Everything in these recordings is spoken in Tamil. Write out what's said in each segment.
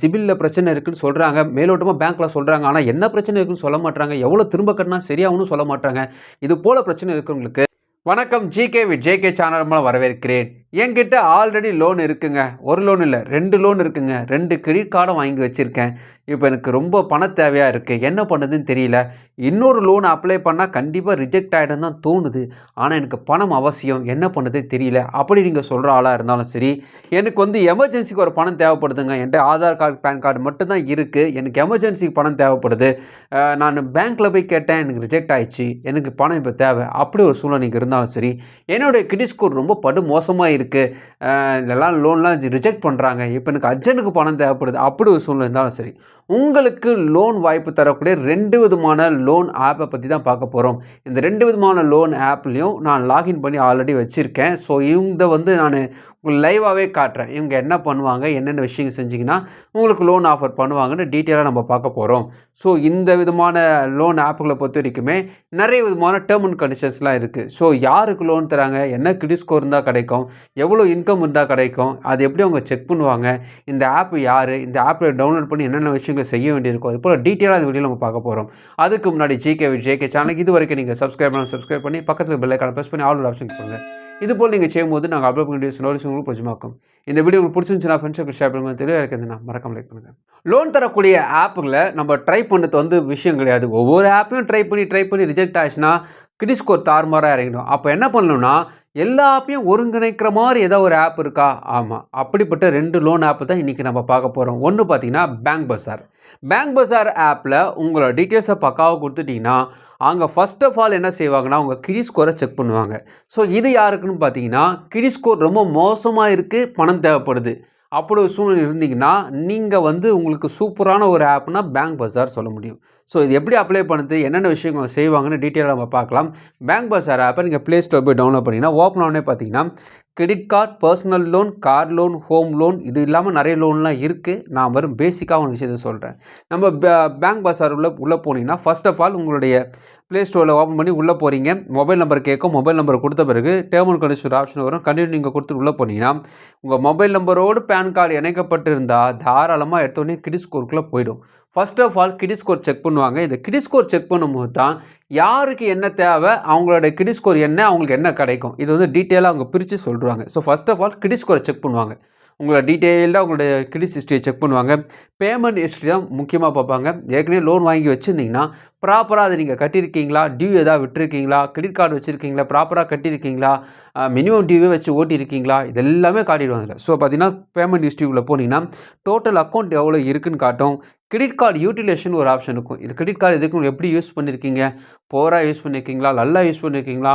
சிபில்ல பிரச்சனை இருக்குன்னு சொல்றாங்க. மேலோட்டமா பேங்க்ல சொல்றாங்க. ஆனா என்ன பிரச்சனை இருக்குன்னு சொல்ல மாட்றாங்க. எவ்வளோ திரும்ப கட்டினா சரியாகும்னு சொல்ல மாட்றாங்க. இது போல பிரச்சனை இருக்கிறவங்களுக்கு வணக்கம் ஜிகே வித் ஜேகே சேனல் மூலம் வரவேற்கிறேன். என்கிட்ட ஆல்ரெடி லோன் இருக்குங்க. ஒரு லோன் இல்லை 2 லோன் இருக்குங்க. 2 கிரெடிட் கார்டும் வாங்கி வச்சுருக்கேன். இப்போ எனக்கு ரொம்ப பண தேவையாக இருக்குது. என்ன பண்ணுறதுன்னு தெரியல. இன்னொரு லோன் அப்ளை பண்ணால் கண்டிப்பாக ரிஜெக்ட் ஆகிடும் தான் தோணுது. ஆனால் எனக்கு பணம் அவசியம். என்ன பண்ணுறதுன்னு தெரியல. அப்படி நீங்கள் சொல்கிற ஆளாக இருந்தாலும் சரி, எனக்கு வந்து எமர்ஜென்சிக்கு ஒரு பணம் தேவைப்படுதுங்க. என்கிட்ட ஆதார் கார்டு பேன் கார்டு மட்டும்தான் இருக்குது. எனக்கு எமர்ஜென்சிக்கு பணம் தேவைப்படுது. நான் பேங்க்கில் போய் கேட்டேன். எனக்கு ரிஜெக்ட் ஆயிடுச்சு. எனக்கு பணம் இப்போ தேவை. அப்படி ஒரு சூழ்நிலை நீங்கள் இருந்தாலும் சரி, என்னுடைய கிரெடிட் ஸ்கோர் ரொம்ப படு மோசமாக இருக்குது. எல்லாம் லோன்லாம் ரிஜெக்ட் பண்ணுறாங்க. இப்போ எனக்கு அர்ஜென்ட்டுக்கு பணம் தேவைப்படுது. அப்படி ஒரு சூழ்நிலை இருந்தாலும் சரி, உங்களுக்கு லோன் வாய்ப்பு தரக்கூடிய 2 விதமான லோன் ஆப்பை பற்றி தான் பார்க்க போகிறோம். இந்த 2 விதமான லோன் ஆப்லேயும் நான் லாகின் பண்ணி ஆல்ரெடி வச்சுருக்கேன். ஸோ இதை வந்து நான் உங்களுக்கு லைவாகவே காட்டுறேன். இவங்க என்ன பண்ணுவாங்க, என்னென்ன விஷயங்கள் செஞ்சிங்கன்னா உங்களுக்கு லோன் ஆஃபர் பண்ணுவாங்கன்னு டீட்டெயிலாக நம்ம பார்க்க போகிறோம். ஸோ இந்த விதமான லோன் ஆப்புகளை பொறுத்த வரைக்குமே நிறைய விதமான டேர்ம் அண்ட் கண்டிஷன்ஸ்லாம் இருக்குது. ஸோ யாருக்கு லோன் தராங்க, என்ன கிரெடிட் ஸ்கோர் இருந்தால் கிடைக்கும், எவ்வளோ இன்கம் இருந்தால் கிடைக்கும், அது எப்படி அவங்க செக் பண்ணுவாங்க, இந்த ஆப் யார், இந்த ஆப்பில் டவுன்லோட் பண்ணி என்னென்ன விஷயங்களை செய்ய வேண்டியிருக்கும், அது போல் டீட்டெயிலாக இந்த வீடியோ நம்ம பார்க்க போகிறோம். அதுக்கு முன்னாடி ஜிகே வித் ஜேகே சேனலுக்கு இது வரைக்கும் நீங்கள் சப்ஸ்கிரைப் பண்ணி பக்கத்தில் பெல் ஐக்கானை ப்ரெஸ் பண்ணி ஆல் ஆப்ஷன் பண்ணுங்கள். இது போல் நீங்கள் செய்யும்போது நாங்கள் அப்லோட் பண்ணி நோட்டிஸ் உங்களுக்கு பிடிச்சிமாக்கும். இந்த வீடியோ உங்களுக்கு பிடிச்சிருந்துச்சுன்னா ஃப்ரெண்ட்ஸுக்கு ஷேர் பண்ணுங்கள். தெளிவாக இருக்குதுன்னா மறக்காம லைக் பண்ணுங்கள். லோன் தரக்கூடிய ஆப்புகளை நம்ம ட்ரை பண்ணுறது வந்து விஷயம் கிடையாது. ஒவ்வொரு ஆப்பையும் ட்ரை பண்ணி ரிஜெக்ட் ஆச்சுன்னா கிரெடிட் ஸ்கோர் தாறுமாறாக இறங்கிடும். அப்போ என்ன பண்ணணும்னா, எல்லா ஆப்பையும் ஒருங்கிணைக்கிற மாதிரி ஏதோ ஒரு ஆப் இருக்கா? ஆமாம், அப்படிப்பட்ட 2 லோன் ஆப் தான் இன்றைக்கி நம்ம பார்க்க போகிறோம். ஒன்று பார்த்தீங்கன்னா பேங்க் பஸார். பேங்க் பஸார் ஆப்பில் உங்களோட டீட்டெயில்ஸை பக்காவாக கொடுத்துட்டிங்கன்னா, அங்கே ஃபர்ஸ்ட் ஆஃப் ஆல் என்ன செய்வாங்கன்னா, உங்கள் கிரெடிட் ஸ்கோரை செக் பண்ணுவாங்க. ஸோ இது யாருக்குன்னு பார்த்தீங்கன்னா, கிரெடிட் ஸ்கோர் ரொம்ப மோசமாக இருக்குது, பணம் தேவைப்படுது. அப்படி ஒரு சூழ்நிலை இருந்தீங்கன்னா, நீங்கள் வந்து உங்களுக்கு சூப்பரான ஒரு ஆப்னா பேங்க் பஸார் சொல்ல முடியும். ஸோ இது எப்படி அப்ளை பண்ணுறது, என்னென்ன விஷயங்கள் செய்வாங்கன்னு டீட்டெயிலாக நம்ம பார்க்கலாம். பேங்க் பஸார் ஆப்பை நீங்கள் ப்ளே ஸ்டோர் போய் டவுன்லோட் பண்ணிங்கன்னா, ஓப்பன் ஆனே பார்த்தீங்கன்னா credit card, personal loan, car loan, home loan, இது இல்லாமல் நிறைய லோன்லாம் இருக்குது. நான் வெறும் பேசிக்காக ஒரு விஷயத்தை சொல்கிறேன். நம்ம பேங்க் பஸார் உள்ளே போனீங்கன்னா, ஃபர்ஸ்ட் ஆஃப் ஆல் உங்களுடைய ப்ளே ஸ்டோரில் ஓப்பன் பண்ணி உள்ளே போகிறீங்க. மொபைல் நம்பர் கேட்கும். மொபைல் நம்பர் கொடுத்த பிறகு டேர்ம் அண்ட் கண்டிஷன் ஆப்ஷன் வரும். கண்டினியூ நீங்கள் கொடுத்துட்டு உள்ளே போனீங்கன்னா, உங்கள் மொபைல் நம்பரோடு பேன் கார்டு இணைக்கப்பட்டிருந்தால் தாராளமாக எடுத்தோடனே கிரெடிட் ஸ்கோருக்குள்ளே போயிடும். First of all credit score check பண்ணுவாங்க. இந்த கிரெடிட் ஸ்கோர் செக் பண்ணும்போது தான் யாருக்கு என்ன தேவை, அவங்களோட கிரெடிட் ஸ்கோர் என்ன, அவங்களுக்கு என்ன கிடைக்கும், இது வந்து டீட்டெயிலாக அவங்க பிரித்து சொல்கிறாங்க. So first of all credit ஸ்கோரை செக் பண்ணுவாங்க. உங்களோட டீட்டெயிலாக உங்களுடைய கிரெடிட் ஹிஸ்ட்ரியை செக் பண்ணுவாங்க. பேமெண்ட் ஹிஸ்ட்ரி தான் முக்கியமாக பார்ப்பாங்க. ஏற்கனவே லோன் வாங்கி வச்சுருந்தீங்கன்னா ப்ராப்பராக அதை நீங்கள் கட்டியிருக்கீங்களா, டியூ எதாவது விட்டுருக்கீங்களா, கிரெடிட் கார்டு வச்சுருக்கீங்களா, ப்ராப்பராக கட்டியிருக்கீங்களா, மினிமம் டியூவே வச்சு ஓட்டியிருக்கீங்களா, இது எல்லாமே காட்டிடுவாங்க. ஸோ பார்த்தீங்கன்னா பேமெண்ட் ஹிஸ்ட்ரிக்குள்ளே போனீங்கன்னா டோட்டல் அக்கௌண்ட் எவ்வளோ இருக்குன்னு காட்டும். கிரெடிட் கார்டு யூட்டிலேஷன் ஒரு ஆப்ஷன் இருக்கும். இது கிரெடிட் கார்டு எதுக்கு எப்படி யூஸ் பண்ணியிருக்கீங்க, போராக யூஸ் பண்ணியிருக்கீங்களா, நல்லா யூஸ் பண்ணியிருக்கீங்களா,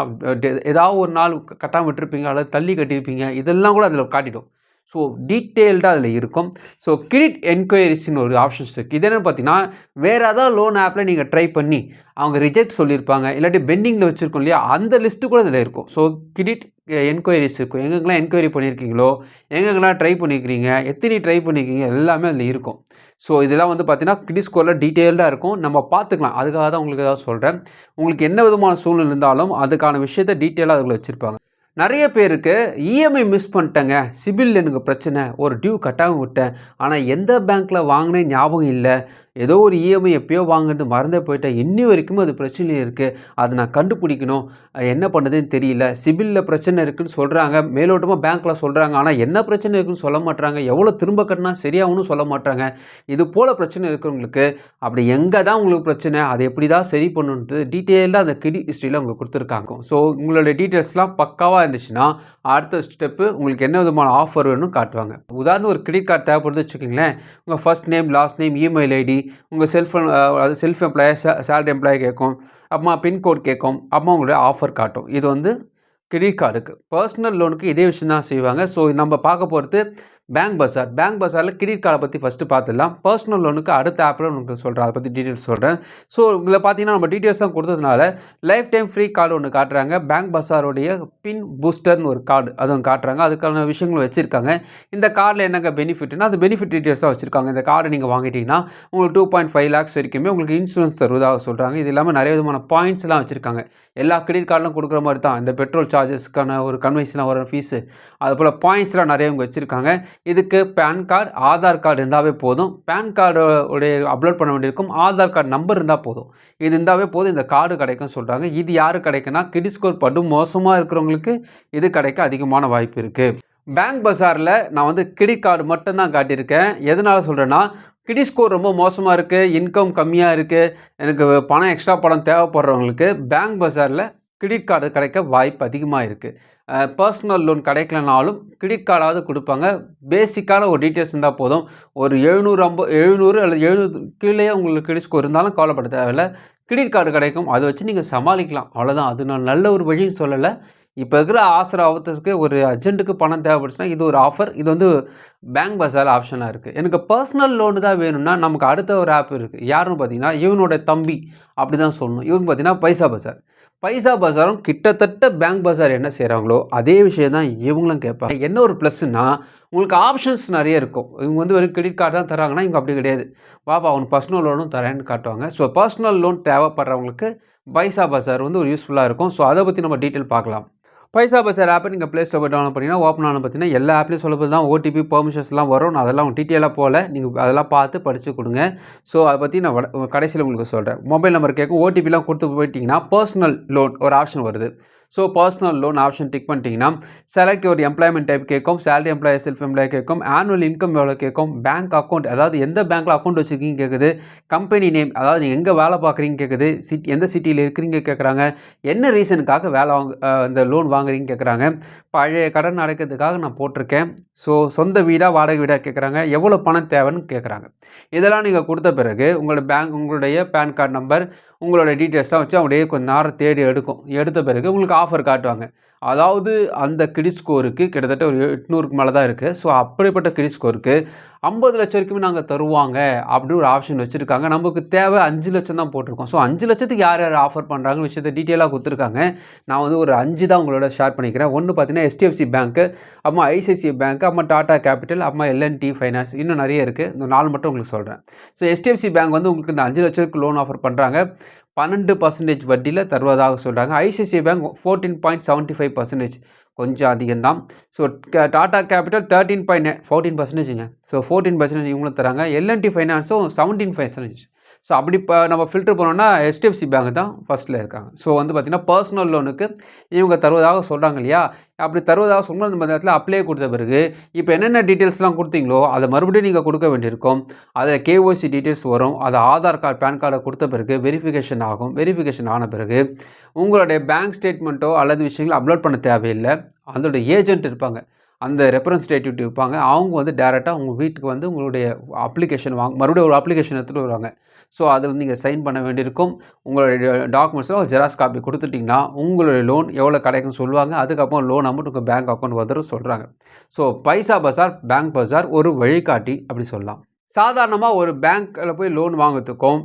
ஏதாவது ஒரு நாள் கட்டாமல் விட்டுருப்பீங்க அல்லது தள்ளி கட்டியிருப்பீங்க, இதெல்லாம் கூட அதில் காட்டிடும். ஸோ டீட்டெயில்டாக அதில் இருக்கும். ஸோ கிரெடிட் என்கொயரிஸ்ன்னு ஒரு ஆப்ஷன்ஸ் இருக்குது. இது என்னென்னு பார்த்தீங்கன்னா, வேறு ஏதாவது லோன் ஆப்பில் நீங்கள் ட்ரை பண்ணி அவங்க ரிஜெக்ட் சொல்லியிருப்பாங்க, இல்லாட்டி பெண்டிங்கில் வச்சுருக்கோம் இல்லையா, அந்த லிஸ்ட்டு கூட இதில் இருக்கும். ஸோ கிரெடிட் என்கொயரிஸ் இருக்கும். எங்கெங்கெல்லாம் என்கொயரி பண்ணியிருக்கீங்களோ, எங்கெங்கெல்லாம் ட்ரை பண்ணியிருக்கிறீங்க, எத்தனை ட்ரை பண்ணியிருக்கீங்க, எல்லாமே அதில் இருக்கும். ஸோ இதெல்லாம் வந்து பார்த்தீங்கன்னா கிரெடிட் ஸ்கோரில் டீட்டெயில்டாக இருக்கும். நம்ம பார்த்துக்கலாம். அதுக்காக தான் உங்களுக்கு ஏதாவது சொல்கிறேன். உங்களுக்கு என்ன விதமான சூழ்நிலை இருந்தாலும் அதுக்கான விஷயத்தை டீட்டெயிலாக அதில் வச்சுருப்பாங்க. நிறைய பேருக்கு இஎம்ஐ மிஸ் பண்ணிட்டேங்க, சிபில் எனக்கு பிரச்சனை, ஒரு டியூ கட்டாமல் விட்டேன், ஆனால் எந்த பேங்க்கில் வாங்கினே ஞாபகம் இல்லை, ஏதோ ஒரு இஎம்ஐ எப்போயோ வாங்கினது மறந்தே போயிட்டேன், இன்னி வரைக்கும் அது பிரச்சனை இருக்குது, அதை நான் கண்டுபிடிக்கணும், என்ன பண்ணுறதுன்னு தெரியல, சிபிலில் பிரச்சனை இருக்குதுன்னு சொல்கிறாங்க, மேலோட்டமாக பேங்க்கில் சொல்கிறாங்க, ஆனால் என்ன பிரச்சனை இருக்குதுன்னு சொல்ல மாட்டாங்க, எவ்வளோ திரும்ப கட்டினா சரியாகும்னு சொல்ல மாட்டாங்க. இது போல் பிரச்சனை இருக்கிறவங்களுக்கு அப்படி எங்கே தான் உங்களுக்கு பிரச்சனை, அதை எப்படி தான் சரி பண்ணணுன்ட்டு டீட்டெயிலாக அந்த கிரெடிட் ஹிஸ்ட்ரியில் அவங்க கொடுத்துருக்காங்க. ஸோ உங்களோட டீட்டெயில்ஸ்லாம் பக்காவாக இருந்துச்சுன்னா அடுத்த ஸ்டெப்பு உங்களுக்கு என்ன விதமான ஆஃபர் வேணும்னு காட்டுவாங்க. உதாரணம் ஒரு கிரெடிட் கார்டு தேவைப்படுது வச்சுக்கோங்களேன். உங்கள் first name, last name, email ID, உங்கள் செல்ஃப் எம்ப்ளாயி, சேலரி எம்ப்ளாயி கேட்கும், அப்புறமா பின்கோட் கேட்கும், அப்புறமா உங்களுடைய ஆஃபர் காட்டும். இது வந்து கிரெடிட் கார்டுக்கு. பர்சனல் லோனுக்கு இதே விஷயம் தான் செய்வாங்க. ஸோ நம்ம பார்க்க போகிறது பேங்க் பஸாரில் கிரெடிட் கார்டை பற்றி ஃபஸ்ட்டு பார்த்துடலாம். பர்சனல் லோனுக்கு அடுத்த ஆப்பில் உங்களுக்கு சொல்கிறேன், அதை பற்றி டீட்டெயில்ஸ் சொல்கிறேன். ஸோ இதில் பார்த்தீங்கன்னா நம்ம டீட்டெயில்ஸ் தான் கொடுத்ததுனால லைஃப் டைம் ஃப்ரீ கார்டு ஒன்று காட்டுறாங்க. பேங்க் பஸாரோடைய பின் பூஸ்டர்னு ஒரு கார்டு அதுவும் காட்டுறாங்க. அதுக்கான விஷயங்கள் வச்சுருக்காங்க. இந்த கார்டில் என்னங்க பெனிஃபிட்னா அந்த பெனிஃபிட் டீட்டெயில்ஸ் தான் வச்சுருக்காங்க. இந்த கார்டை நீங்கள் வாங்கிட்டீங்கன்னா உங்களுக்கு 2.5 lakhs வரைக்குமே உங்களுக்கு இன்சூரன்ஸ் தருவதாக சொல்கிறாங்க. இது இல்லாமல் நிறைய விதமான பாயிண்ட்ஸ்லாம் வச்சுருக்காங்க. எல்லா கிரெடிட் கார்டிலும் கொடுக்குற மாதிரி தான் இந்த பெட்ரோல் சார்ஜஸ்க்கான ஒரு கன்வென்ஷனாக வர ஃபீஸு, அதுபோல் பாயிண்ட்ஸ்லாம் நிறைய இவங்க வச்சுருக்காங்க. இதுக்கு பேன் கார்டு, ஆதார் கார்டு இருந்தாவே போதும். பேன் கார்டு உடைய அப்லோட் பண்ண வேண்டியிருக்கும். ஆதார் கார்டு நம்பர் இருந்தால் போதும். இது இருந்தாவே போதும், இந்த கார்டு கிடைக்கும்னு சொல்கிறாங்க. இது யாருக்கு கிடைக்குன்னா, கிரெடிட் ஸ்கோர் படும் மோசமாக இருக்கிறவங்களுக்கு இது கிடைக்க அதிகமான வாய்ப்பு இருக்குது. பேங்க் பஜாரில் நான் வந்து கிரெடிட் கார்டு மட்டும்தான் காட்டியிருக்கேன். எதனால் சொல்கிறேன்னா, கிரெடிட் ஸ்கோர் ரொம்ப மோசமாக இருக்குது, இன்கம் கம்மியாக இருக்குது, எனக்கு பணம் எக்ஸ்ட்ரா பணம் தேவைப்படுறவங்களுக்கு பேங்க் பஜாரில் கிரெடிட் கார்டு கிடைக்க வாய்ப்பு அதிகமாக இருக்குது. பர்சனல் லோன் கிடைக்கலனாலும் கிரெடிட் கார்டாவது கொடுப்பாங்க. பேசிக்கான ஒரு டீட்டெயில்ஸ் இருந்தால் போதும். ஒரு 700 அல்லது 700 கீழே உங்களுக்கு கிரெடிட் ஸ்கோர் இருந்தாலும் கவலைப்பட தேவையில்லை. கிரெடிட் கார்டு கிடைக்கும். அதை வச்சு நீங்கள் சமாளிக்கலாம். அவ்வளோதான். அது நான் நல்ல ஒரு வழின்னு சொல்லலை. இப்போ இருக்கிற அவசர அவசரத்துக்கு ஒரு அர்ஜென்ட்டுக்கு பணம் தேவைப்படுச்சுன்னா இது ஒரு ஆஃபர். இது வந்து பேங்க் பஜார் ஆப்ஷனாக இருக்குது. எனக்கு பர்சனல் லோனு தான் வேணும்னா நமக்கு அடுத்த ஒரு ஆப் இருக்குது. யாருன்னு பார்த்தீங்கன்னா, இவனோட தம்பி அப்படி தான் சொல்லணும். இவங்க பார்த்தீங்கன்னா பைசா பஜார். பைசா பஜாரும் கிட்டத்தட்ட பேங்க் பஜார் என்ன செய்கிறாங்களோ அதே விஷயம் தான் இவங்களும் கேட்பாங்க. என்ன ஒரு ப்ளஸ்ன்னா, உங்களுக்கு ஆப்ஷன்ஸ் நிறைய இருக்கும். இவங்க வந்து ஒரு கிரெடிட் கார்டு தான் தராங்கன்னா, இவங்க அப்படி கிடையாது. பாப்பா அவனுக்கு பர்சனல் லோனும் தரேன்னு காட்டுவாங்க. ஸோ பர்சனல் லோன் தேவைப்படுறவங்களுக்கு பைசா பஜார் வந்து ஒரு யூஸ்ஃபுல்லாக இருக்கும். ஸோ அதை பற்றி நம்ம டீட்டெயில் பார்க்கலாம். பைசா பஜார் ஆப்பை நீங்கள் ப்ளே ஸ்டோர் போய் டவுன்லோட் பண்ணிங்கன்னா, ஓப்பன் ஆன பார்த்தீங்கன்னா எல்லா ஆப்லேயும் சொல்லப்போது தான் ஓடிபி பெர்மிஷன்ஸ்லாம் வரும். நான் அதெல்லாம் டீட்டெயிலாக போகல. நீங்கள் அதெல்லாம் பார்த்து படித்து கொடுங்க. ஸோ அதை பற்றி நான் கடைசியில் உங்களுக்கு சொல்கிறேன். மொபைல் நம்பர் கேட்கும். ஓடிபிலாம் கொடுத்து போயிட்டீங்கன்னா பர்சனல் லோன் ஒரு ஆப்ஷன் வருது. So personal loan option tick பண்ணிட்டீங்கன்னா, செலக்ட் ஒரு எம்ப்ளாய்மெண்ட் டைப் கேட்கும், சேலரி எம்ப்ளாயி, செல்ஃப் எம்ப்ளாயி கேட்கும், ஆனுவல் இன்கம் எவ்வளோ கேட்கும், பேங்க் அக்கௌண்ட் அதாவது எந்த பேங்க்கில் அக்கௌண்ட் வச்சுருக்கீங்க கேட்குது, கம்பெனி நேம் அதாவது நீங்கள் எங்கே வேலை பார்க்குறீங்க கேட்குது, எந்த சிட்டியில் இருக்கிறீங்க கேட்குறாங்க, என்ன ரீசனுக்காக வேலை இந்த லோன் வாங்குறீங்க கேட்குறாங்க, பழைய கடன் அடைக்கிறதுக்காக நான் போட்டிருக்கேன், ஸோ சொந்த வீடாக வாடகை வீடாக கேட்குறாங்க, எவ்வளோ பணம் தேவைன்னு கேட்குறாங்க. இதெல்லாம் நீங்கள் கொடுத்த பிறகு உங்களுடைய பேன் கார்டு நம்பர், உங்களோட டீட்டெயில்ஸ்லாம் வச்சு அப்படியே கொஞ்சம் நேரம் தேடி எடுத்த பிறகு உங்களுக்கு ஆஃபர் காட்டுவாங்க. அதாவது அந்த கிரெடிட் ஸ்கோருக்கு கிட்டத்தட்ட ஒரு 800க்கு மேலே தான் இருக்குது. ஸோ அப்படிப்பட்ட கிரெடிட் ஸ்கோருக்கு 50 லட்சம் வரைக்குமே நாங்கள் தருவாங்க அப்படின்னு ஒரு ஆப்ஷன் வச்சுருக்காங்க. நமக்கு தேவை 5 லட்சம் தான் போட்டிருக்கோம். ஸோ 5 லட்சத்துக்கு யார் யார் ஆஃபர் பண்ணுறாங்கன்னு விஷயத்தை டீட்டெயிலாக கொடுத்துருக்காங்க. நான் வந்து ஒரு 5 தான் உங்களோட ஷேர் பண்ணிக்கிறேன். ஒன்று பார்த்தீங்கன்னா HDFC பேங்க்கு, அப்புறமா ICICI பேங்க், அப்புறமா டாடா கேபிட்டல், அப்புறமா L&T ஃபைனான்ஸ், இன்னும் நிறைய இருக்குது. இந்த 4 மட்டும் உங்களுக்கு சொல்கிறேன். ஸோ HDFC பேங்க் வந்து உங்களுக்கு இந்த 5 லட்சத்துக்கு லோன் ஆஃபர் பண்ணுறாங்க. 12% வட்டியில் தருவதாக சொல்கிறாங்க. ICICI பேங்க் 14.75%, கொஞ்சம் அதிகம்தான். ஸோ டாடா கேபிட்டல் 14%ங்க. ஸோ 14% இவங்களும் தராங்க. L&T ஃபைனான்ஸும் 17%. ஸோ அப்படி இப்போ நம்ம ஃபில்டர் பண்ணோன்னா HDFC பேங்க் தான் ஃபஸ்ட்டில் இருக்காங்க. ஸோ வந்து பார்த்திங்கன்னா பர்சனல் லோனுக்கு இவங்க தருவதாக சொல்கிறாங்க இல்லையா, அப்படி தருவதாக சொன்னால் அந்த நேரத்தில் அப்ளை கொடுத்த பிறகு இப்போ என்னென்ன டீட்டெயில்ஸ்லாம் கொடுத்தீங்களோ அதை மறுபடியும் நீங்கள் கொடுக்க வேண்டியிருக்கும். அதில் KYC டீட்டெயில்ஸ் வரும். அதை ஆதார் கார்டு, பேன் கார்டை கொடுத்த பிறகு வெரிஃபிகேஷன் ஆகும். வெரிஃபிகேஷன் ஆன பிறகு உங்களுடைய பேங்க் ஸ்டேட்மெண்ட்டோ அல்லது விஷயங்களோ அப்லோட் பண்ண தேவையில்லை. அதோட ஏஜென்ட் இருப்பாங்க, அந்த ரெப்ரசன்டேட்டிவ் இருப்பாங்க. அவங்க வந்து டேரெக்டாக உங்கள் வீட்டுக்கு வந்து உங்களுடைய அப்ளிகேஷன் மறுபடியும் ஒரு அப்ளிகேஷன் எடுத்துகிட்டு வருவாங்க. ஸோ அதில் நீங்கள் சைன் பண்ண வேண்டியிருக்கும். உங்களுடைய டாக்குமெண்ட்ஸில் ஒரு ஜெராக்ஸ் காப்பி கொடுத்துட்டிங்கன்னா உங்களுடைய லோன் எவ்வளோ கிடைக்குன்னு சொல்லுவாங்க. அதுக்கப்புறம் லோன் அமௌண்ட் உங்கள் பேங்க் அக்கௌண்ட் வந்துடும் சொல்கிறாங்க. ஸோ பைசா பஜார், பேங்க் பஜார் ஒரு வழிகாட்டி அப்படி சொல்லலாம். சாதாரணமாக ஒரு பேங்க்கில் போய் லோன் வாங்கிறதுக்கும்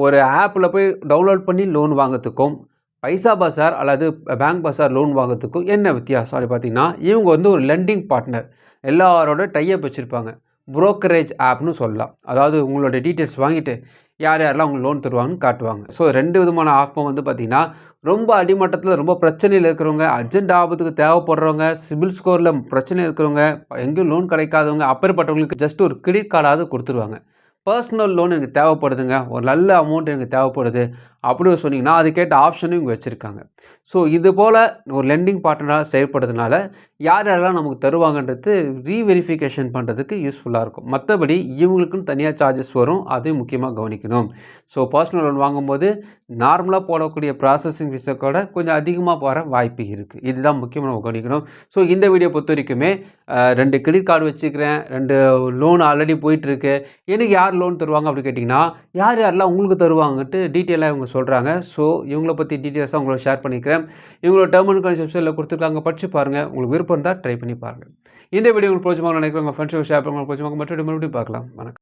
ஒரு ஆப்பில் போய் டவுன்லோட் பண்ணி லோன் வாங்கிறதுக்கும் பைசா பஜார் அல்லது பேங்க் பஜார் லோன் வாங்கிறதுக்கும் என்ன வித்தியாசம் அப்படி பார்த்தீங்கன்னா, இவங்க வந்து ஒரு லெண்டிங் பார்ட்னர், எல்லாரோட டைப் வச்சுருப்பாங்க. புரோக்கரேஜ் ஆப்னு சொல்லலாம். அதாவது உங்களோட டீட்டெயில்ஸ் வாங்கிட்டு யார் யாரெல்லாம் உங்களுக்கு லோன் தருவாங்கன்னு காட்டுவாங்க. ஸோ 2 விதமான ஆப்பும் வந்து பார்த்திங்கன்னா, ரொம்ப அடிமட்டத்தில் ரொம்ப பிரச்சனையில் இருக்கிறவங்க, அர்ஜென்ட் ஆபத்துக்கு தேவைப்படுறவங்க, சிபில் ஸ்கோரில் பிரச்சனை இருக்கிறவங்க, எங்கேயும் லோன் கிடைக்காதவங்க, அப்பேற்பட்டவங்களுக்கு ஜஸ்ட் ஒரு கிரெடிட் கார்டாவது கொடுத்துருவாங்க. பர்சனல் லோன் எனக்கு தேவைப்படுதுங்க, ஒரு நல்ல அமௌண்ட் எனக்கு தேவைப்படுது அப்படி சொன்னீங்கன்னா அதுக்கேற்ற ஆப்ஷனும் இவங்க வச்சுருக்காங்க. ஸோ இது போல் ஒரு லெண்டிங் பார்ட்னராக செயல்படுறதுனால யார் யாரெல்லாம் நமக்கு தருவாங்கன்றது ரீவெரிஃபிகேஷன் பண்ணுறதுக்கு யூஸ்ஃபுல்லாக இருக்கும். மற்றபடி இவங்களுக்குன்னு தனியாக சார்ஜஸ் வரும், அதையும் முக்கியமாக கவனிக்கணும். ஸோ பர்சனல் லோன் வாங்கும்போது நார்மலாக போடக்கூடிய ப்ராசஸிங் ஃபீஸை கூட கொஞ்சம் அதிகமாக போகிற வாய்ப்பு இருக்குது. இதுதான் முக்கியமாக நம்ம கவனிக்கணும். ஸோ இந்த வீடியோ பொறுத்த வரைக்குமே 2 கிரெடிட் கார்டு வச்சுக்கிறேன், 2 லோன் ஆல்ரெடி போயிட்டுருக்கு, எனக்கு யார் லோன் தருவாங்க அப்படி கேட்டிங்கன்னா யார் யாரெல்லாம் உங்களுக்கு தருவாங்கன்ட்டு டீட்டெயிலாக இவங்க சொல்கிறாங்க. ஸோ இவங்கள பற்றி டீட்டெயில்ஸாக உங்களை ஷேர் பண்ணிக்கிறேன். இவங்களோட டேர்ம் அண்ட் கண்டிஷன்ஸில் கொடுத்துருக்காங்க, படித்து பாருங்கள். உங்களுக்கு விருப்பம் இருந்தால் ட்ரை பண்ணி பாருங்கள். இந்த வீடியோ உங்களுக்கு பிடிச்சமாக நினைக்கிறேன், உங்கள் ஃப்ரெண்ட்ஸுக்கு ஷேர் பண்ணுங்கள். பிடிச்சமாக மற்றொரு மறுபடியும் பார்க்கலாம். வணக்கம்.